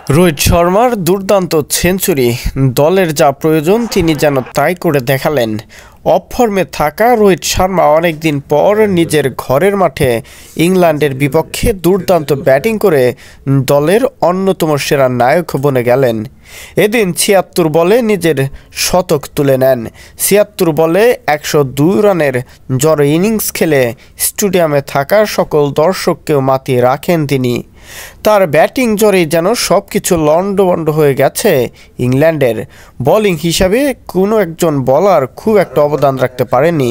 রোহিত শর্মার দুর্দান্ত সেঞ্চুরি, দলের যা প্রয়োজন তিনি যেন তাই করে দেখালেন। অফ ফর্মে থাকা রোহিত শর্মা অনেকদিন পর নিজের ঘরের মাঠে ইংল্যান্ডের বিপক্ষে দুর্দান্ত ব্যাটিং করে দলের অন্যতম সেরা নায়ক বনে গেলেন। এদিন ৭৬ বলে নিজের শতক তুলে নেন। ৭৬ বলে ১০২ রানের জড়ো ইনিংস খেলে স্টেডিয়ামে থাকা সকল দর্শককেও মাতিয়ে রাখেন তিনি। তার ব্যাটিং জোরেই যেন সব কিছু লন্ডভন্ড হয়ে গেছে ইংল্যান্ডের। বোলিং হিসাবে কোনো একজন বোলার খুব একটা অবদান রাখতে পারেনি।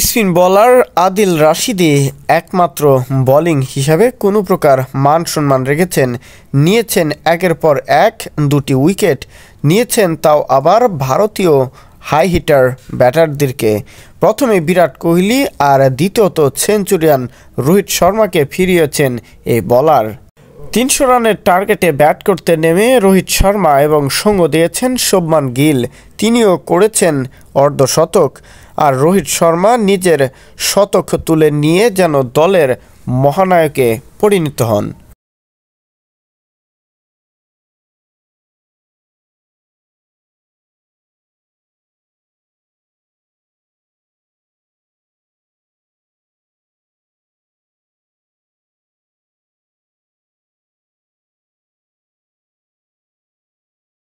স্পিন বোলার আদিল রাশিদি একমাত্র বোলিং হিসাবে কোনো প্রকার মান সম্মান রেখেছেন। নিয়েছেন একের পর এক দুটি উইকেট নিয়েছেন, তাও আবার ভারতীয় হাই হিটার ব্যাটারদেরকে। প্রথমে বিরাট কোহলি আর দ্বিতীয়ত সেঞ্চুরিয়ান রোহিত শর্মাকে ফিরিয়েছেন এই বোলার। ৩০০ রানের টার্গেটে ব্যাট করতে নেমে রোহিত শর্মা এবং সঙ্গ দিয়েছেন শুভমান গিল, তিনিও করেছেন অর্ধশতক। আর রোহিত শর্মা নিজের শতক তুলে নিয়ে যেন দলের মহানায়কে পরিণত হন।